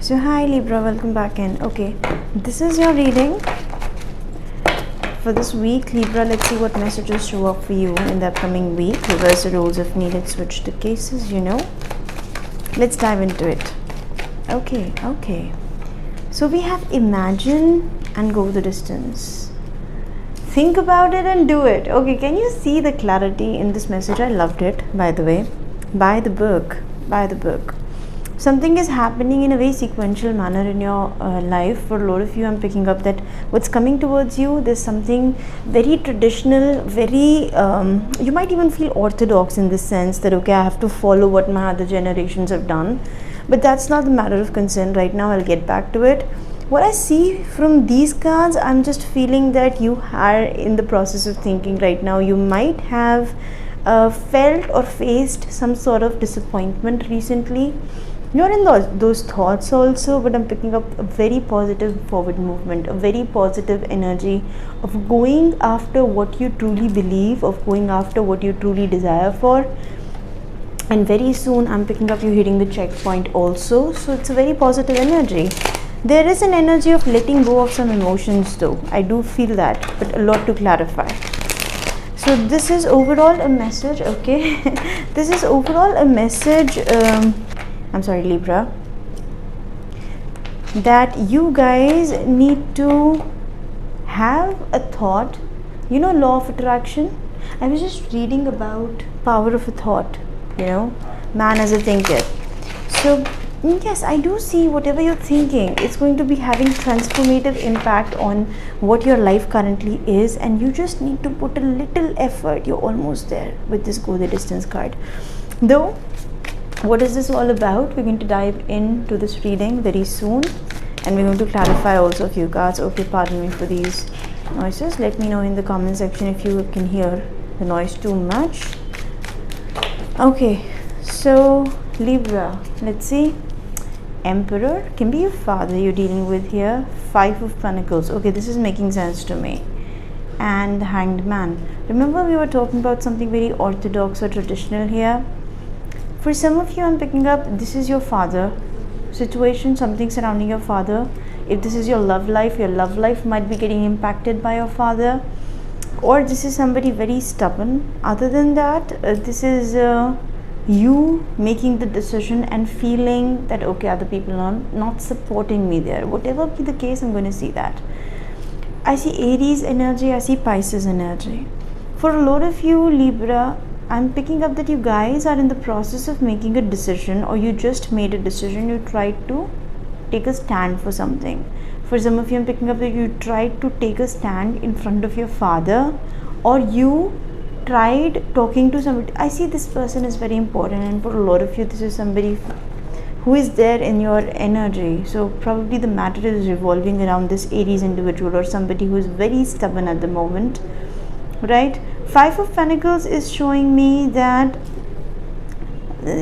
So hi Libra, welcome back in. Okay, this is your reading for this week, Libra. Let's see what messages show up for you in the upcoming week. Reverse the roles if needed, switch the cases, Let's dive into it. Okay. So we have imagine and go the distance. Think about it and do it. Okay, can you see the clarity in this message? I loved it, by the way. Buy the book. Something is happening in a very sequential manner in your life. For a lot of you, I'm picking up that what's coming towards you, there's something very traditional, very you might even feel orthodox in this sense that okay, I have to follow what my other generations have done, but that's not the matter of concern right now. I'll get back to it. What I see from these cards, I'm just feeling that you are in the process of thinking right now. You might have felt or faced some sort of disappointment recently. You're in those thoughts also, but I'm picking up a very positive forward movement, a very positive energy of going after what you truly believe, of going after what you truly desire for. And very soon I'm picking up you hitting the checkpoint also. So it's a very positive energy. There is an energy of letting go of some emotions though. I do feel that, but a lot to clarify. So this is overall a message, okay? This is overall a message, I'm sorry, Libra, that you guys need to have a thought, law of attraction. I was just reading about power of a thought, man as a thinker. So yes, I do see whatever you're thinking, it's going to be having transformative impact on what your life currently is, and you just need to put a little effort. You're almost there with this go the distance card. Though, what is this all about? We're going to dive into this reading very soon, and we're going to clarify also a few cards. Okay, pardon me for these noises. Let me know in the comment section if you can hear the noise too much. Okay, so Libra, let's see. Emperor can be your father you're dealing with here. 5 of Pentacles. Okay, this is making sense to me. And the Hanged Man. Remember we were talking about something very orthodox or traditional here. For some of you, I'm picking up this is your father situation, something surrounding your father. If this is your love life might be getting impacted by your father, or this is somebody very stubborn. Other than that, this is you making the decision and feeling that okay, other people are not supporting me there. Whatever be the case, I'm going to see that. I see Aries energy, I see Pisces energy. For a lot of you, Libra, I'm picking up that you guys are in the process of making a decision, or you just made a decision. You tried to take a stand for something. For some of you, I'm picking up that you tried to take a stand in front of your father, or you tried talking to somebody. I see this person is very important, and for a lot of you, this is somebody who is there in your energy. So probably the matter is revolving around this Aries individual, or somebody who is very stubborn at the moment, right? 5 of Pentacles is showing me that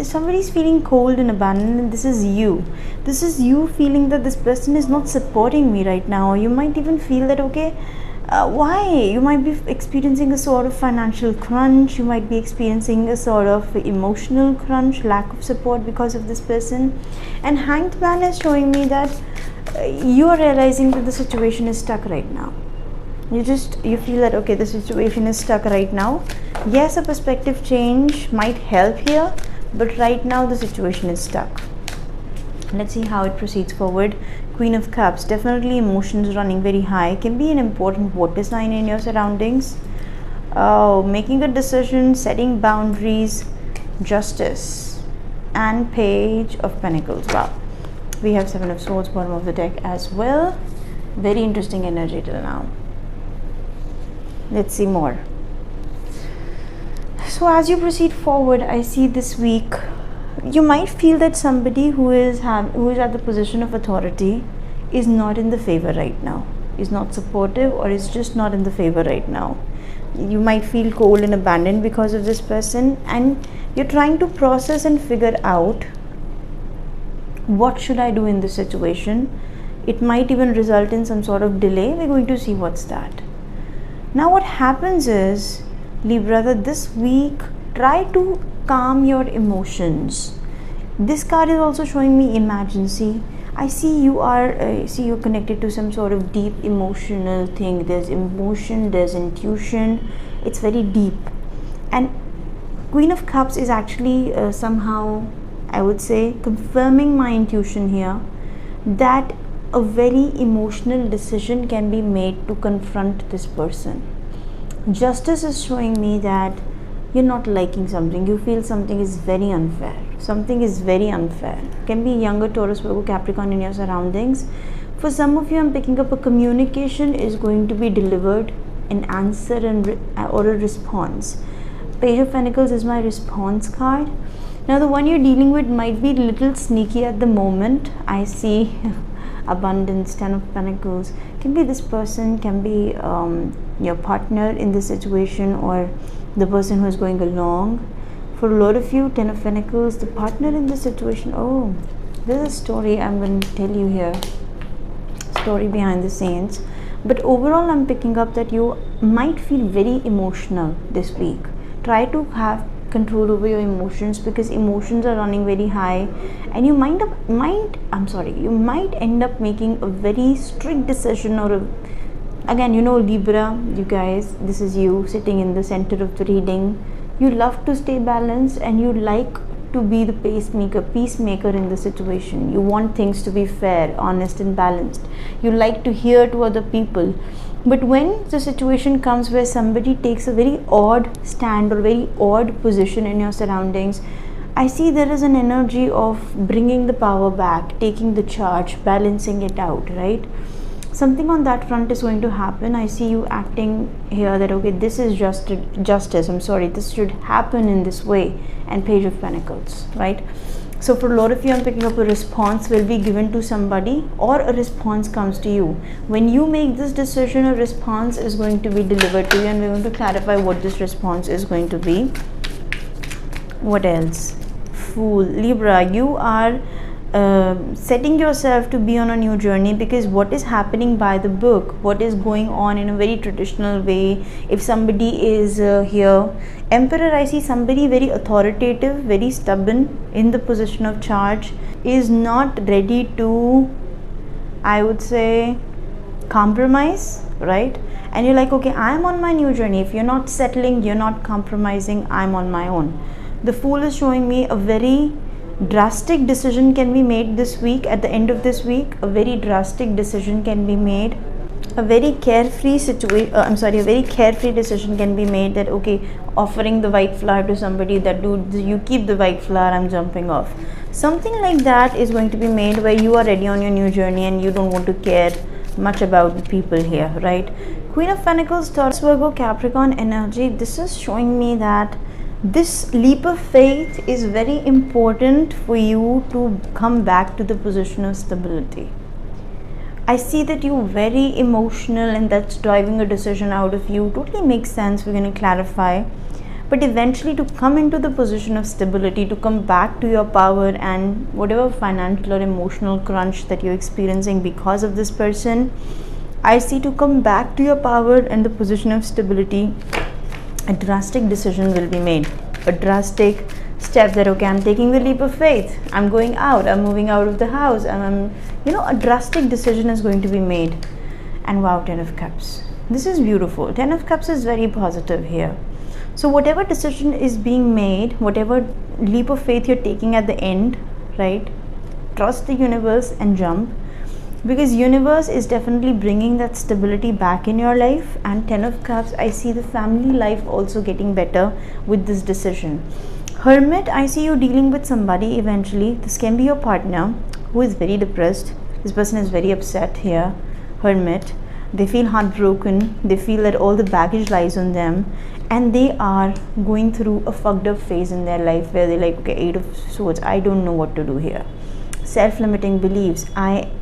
somebody is feeling cold and abandoned, and this is you feeling that this person is not supporting me right now. You might even feel that okay, why? You might be experiencing a sort of financial crunch, you might be experiencing a sort of emotional crunch, lack of support because of this person. And Hanged Man is showing me that you are realizing that the situation is stuck right now. You feel that okay, the situation is stuck right now. Yes, a perspective change might help here, but right now the situation is stuck. Let's see how it proceeds forward. Queen of Cups, definitely emotions running very high, can be an important water sign in your surroundings. Making a decision, setting boundaries, Justice, and Page of Pentacles. Wow, we have 7 of Swords bottom of the deck as well. Very interesting energy till now. Let's see more. So as you proceed forward, I see this week you might feel that somebody who is at the position of authority is not in the favor right now, is not supportive, or is just not in the favor right now. You might feel cold and abandoned because of this person, and you're trying to process and figure out what should I do in this situation. It might even result in some sort of delay. We're going to see what's that. Now what happens is, Libra, that this week try to calm your emotions. This card is also showing me emergency. I see you are see you're connected to some sort of deep emotional thing. There's emotion, there's intuition. It's very deep. And Queen of Cups is actually somehow, I would say, confirming my intuition here, that a very emotional decision can be made to confront this person. Justice is showing me that you're not liking something, you feel something is very unfair. Something is very unfair. Can be younger Taurus, Virgo, Capricorn in your surroundings. For some of you, I'm picking up a communication is going to be delivered, an answer or a response. Page of Pentacles is my response card. Now the one you're dealing with might be a little sneaky at the moment. I see abundance, 10 of Pentacles. Can be this person, can be your partner in this situation, or the person who is going along. For a lot of you, 10 of Pentacles, the partner in this situation. Oh, there's a story I'm going to tell you here. Story behind the scenes. But overall, I'm picking up that you might feel very emotional this week. Try to have control over your emotions, because emotions are running very high, and you might end up making a very strict decision, or again, you know, Libra, you guys, this is you sitting in the center of the reading. You love to stay balanced, and you like to be the peacemaker in the situation. You want things to be fair, honest and balanced. You like to hear to other people. But when the situation comes where somebody takes a very odd stand or very odd position in your surroundings, I see there is an energy of bringing the power back, taking the charge, balancing it out, right? Something on that front is going to happen. I see you acting here that, okay, this is justice, this should happen in this way. And Page of Pentacles, right? So for a lot of you, I'm picking up a response will be given to somebody, or a response comes to you. When you make this decision, a response is going to be delivered to you, and we're going to clarify what this response is going to be. What else? Fool. Libra, you are setting yourself to be on a new journey, because what is happening by the book, what is going on in a very traditional way. If somebody is here, Emperor, I see somebody very authoritative, very stubborn in the position of charge, is not ready to, I would say, compromise, right? And you're like, okay, I'm on my new journey. If you're not settling, you're not compromising, I'm on my own. The Fool is showing me a very drastic decision can be made this week. At the end of this week, a very drastic decision can be made. A very carefree decision can be made, that, okay, offering the white flower to somebody, that, dude, you keep the white flower, I'm jumping off. Something like that is going to be made, where you are ready on your new journey and you don't want to care much about the people here, right? Queen of Pentacles, Taurus, Virgo, Capricorn energy. This is showing me that this leap of faith is very important for you to come back to the position of stability. I see that you're very emotional, and that's driving a decision out of you. Totally makes sense. We're going to clarify. But eventually, to come into the position of stability, to come back to your power, and whatever financial or emotional crunch that you're experiencing because of this person, I see, to come back to your power and the position of stability, a drastic decision will be made. A drastic step that, okay, I'm taking the leap of faith, I'm going out, I'm moving out of the house, and a drastic decision is going to be made. And wow, 10 of Cups. This is beautiful. 10 of Cups is very positive here. So whatever decision is being made, whatever leap of faith you're taking at the end, right? Trust the universe and jump. Because universe is definitely bringing that stability back in your life. And 10 of Cups, I see the family life also getting better with this decision. Hermit, I see you dealing with somebody eventually. This can be your partner who is very depressed. This person is very upset here. Hermit, they feel heartbroken. They feel that all the baggage lies on them, and they are going through a fucked up phase in their life where they're like, okay, 8 of Swords, I don't know what to do here. Self-limiting beliefs.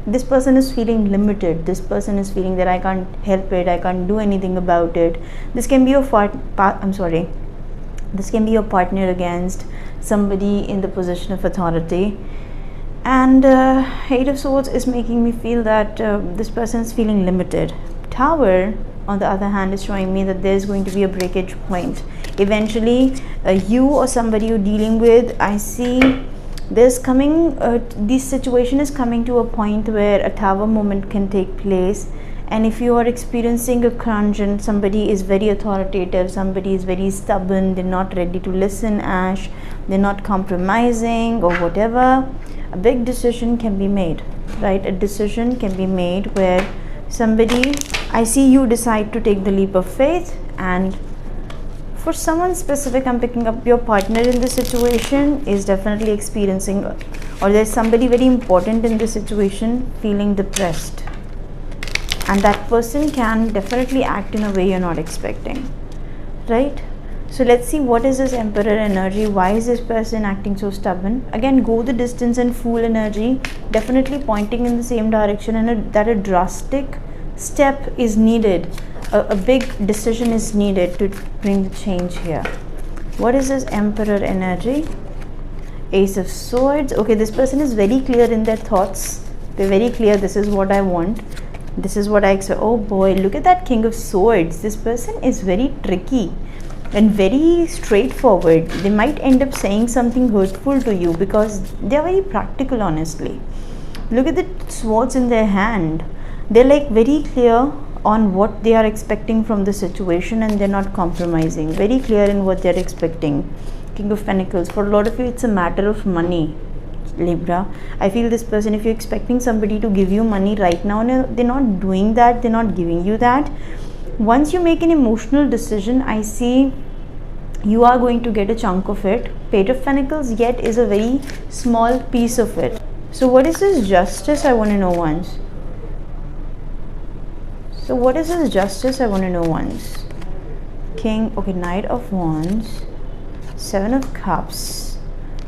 This person is feeling limited. This person is feeling that I can't help it, I can't do anything about it. This can be your this can be your partner against somebody in the position of authority. And 8 of Swords is making me feel that this person is feeling limited. Tower, on the other hand, is showing me that there's going to be a breakage point. Eventually, you or somebody you're dealing with, I see There's coming this situation is coming to a point where a tower moment can take place. And if you are experiencing a crunch and somebody is very authoritative, somebody is very stubborn, they're not ready to listen, Ash, they're not compromising or whatever, a big decision can be made, right? A decision can be made where somebody, I see you decide to take the leap of faith. And for someone specific, I'm picking up your partner in this situation is definitely experiencing, or there's somebody very important in this situation feeling depressed. And that person can definitely act in a way you're not expecting, right? So let's see, what is this Emperor energy? Why is this person acting so stubborn? Again, go the distance and Fool energy, definitely pointing in the same direction, and that a drastic step is needed. A big decision is needed to bring the change here. What is this Emperor energy? Ace of Swords. Okay, this person is very clear in their thoughts. They're very clear, this is what I want. This is what I expect. Oh boy, look at that King of Swords. This person is very tricky and very straightforward. They might end up saying something hurtful to you because they are very practical, honestly. Look at the swords in their hand. They're like very clear on what they are expecting from the situation, and they're not compromising. Very clear in what they're expecting. King of Pentacles. For a lot of you, it's a matter of money, Libra. I feel this person, if you're expecting somebody to give you money right now, they're not doing that, they're not giving you that. Once you make an emotional decision, I see you are going to get a chunk of it. Page of Pentacles yet is a very small piece of it. So what is this Justice? I want to know once. So what is this Justice? I want to know once. King, okay, Knight of Wands, Seven of Cups,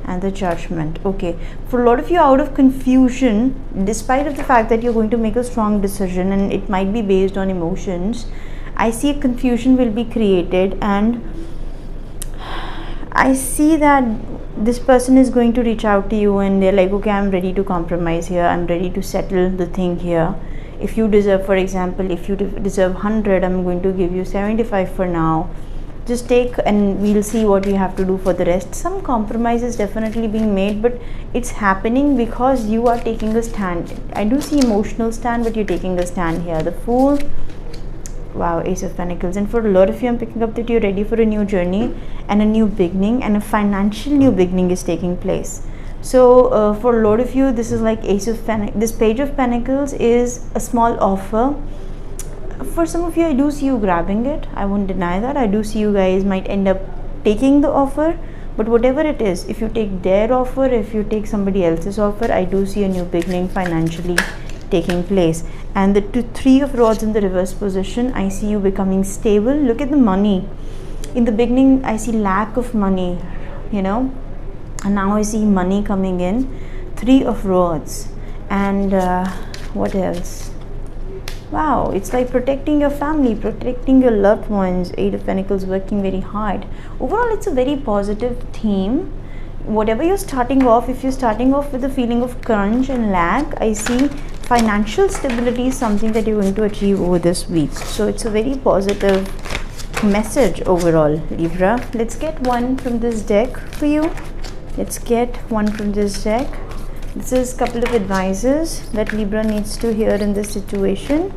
and the Judgment. Okay, for a lot of you, out of confusion, despite of the fact that you're going to make a strong decision and it might be based on emotions, I see a confusion will be created, and I see that this person is going to reach out to you and they're like, okay, I'm ready to compromise here, I'm ready to settle the thing here. If you deserve, for example, if you deserve 100, I'm going to give you 75 for now. Just take and we'll see what you have to do for the rest. Some compromise is definitely being made, but it's happening because you are taking a stand. I do see emotional stand, but you're taking a stand here. The Fool. Wow, Ace of Pentacles. And for a lot of you, I'm picking up that you're ready for a new journey and a new beginning, and a financial new beginning is taking place. So for a lot of you, this is like Ace of Pentacles. This Page of Pentacles is a small offer. For some of you, I do see you grabbing it. I won't deny that. I do see you guys might end up taking the offer. But whatever it is, if you take their offer, if you take somebody else's offer, I do see a new beginning financially taking place. And the Three of Rods in the reverse position, I see you becoming stable. Look at the money. In the beginning, I see lack of money, you know. And now I see money coming in. Three of Rods. And what else? Wow, it's like protecting your family, protecting your loved ones. Eight of Pentacles, working very hard. Overall, it's a very positive theme. Whatever you're starting off, if you're starting off with a feeling of crunch and lack, I see financial stability is something that you're going to achieve over this week. So it's a very positive message overall, Libra. Let's get one from this deck for you. Let's get one from this deck. This is a couple of advices that Libra needs to hear in this situation.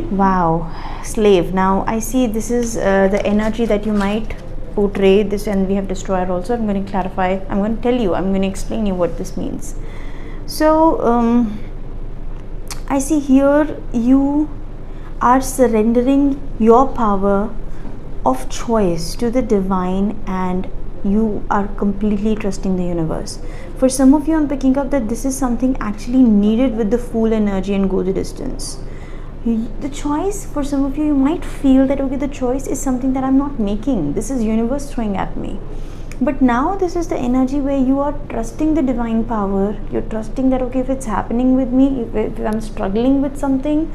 Wow, Slave. Now I see this is the energy that you might portray this, and we have Destroyer also. I'm going to clarify, I'm going to tell you, I'm going to explain you what this means. So I see here you are surrendering your power of choice to the divine, and you are completely trusting the universe. For some of you, I'm picking up that this is something actually needed with the Fool energy and go the distance. The choice, for some of you, you might feel that okay, the choice is something that I'm not making, this is universe throwing at me. But now this is the energy where you are trusting the divine power. You're trusting that okay, if it's happening with me, if I'm struggling with something,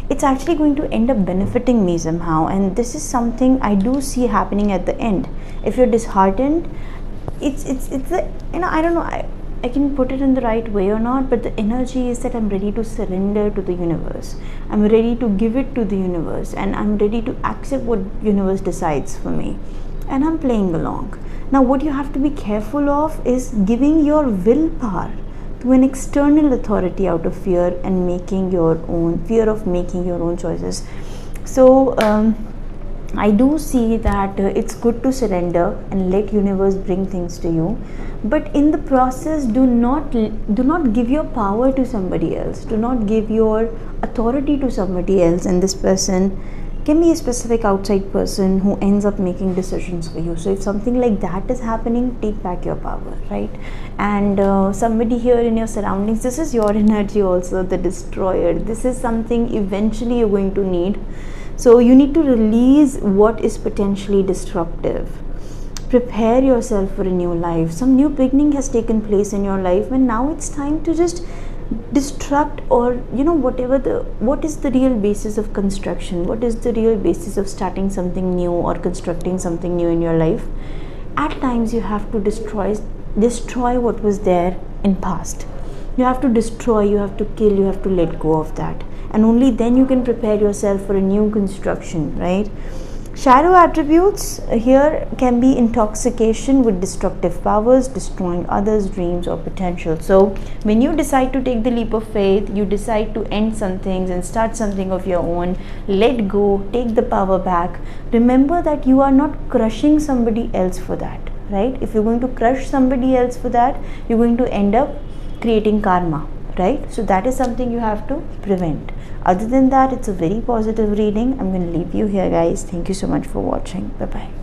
it's actually going to end up benefiting me somehow. And this is something I do see happening at the end. If you're disheartened, it's the, you know, I don't know, I can put it in the right way or not, but the energy is that I'm ready to surrender to the universe. I'm ready to give it to the universe, and I'm ready to accept what universe decides for me. And I'm playing along. Now what you have to be careful of is giving your willpower to an external authority out of fear and making your own fear of making your own choices. So I do see that it's good to surrender and let universe bring things to you, but in the process do not give your power to somebody else, do not give your authority to somebody else, and this person can be a specific outside person who ends up making decisions for you. So if something like that is happening, take back your power, right? And somebody here in your surroundings, this is your energy also, the destroyer. This is something eventually you're going to need. So you need to release what is potentially disruptive. Prepare yourself for a new life. Some new beginning has taken place in your life, and now it's time to just destruct, or what is the real basis of construction, what is the real basis of starting something new or constructing something new in your life. At times you have to destroy what was there in past. You have to destroy, you have to kill, you have to let go of that, and only then you can prepare yourself for a new construction, right? Shadow attributes here can be intoxication with destructive powers, destroying others' dreams or potential. So when you decide to take the leap of faith, you decide to end some things and start something of your own, let go, take the power back. Remember that you are not crushing somebody else for that, right? If you're going to crush somebody else for that, you're going to end up creating karma, right? So that is something you have to prevent. Other than that, it's a very positive reading. I'm going to leave you here, guys. Thank you so much for watching. Bye bye.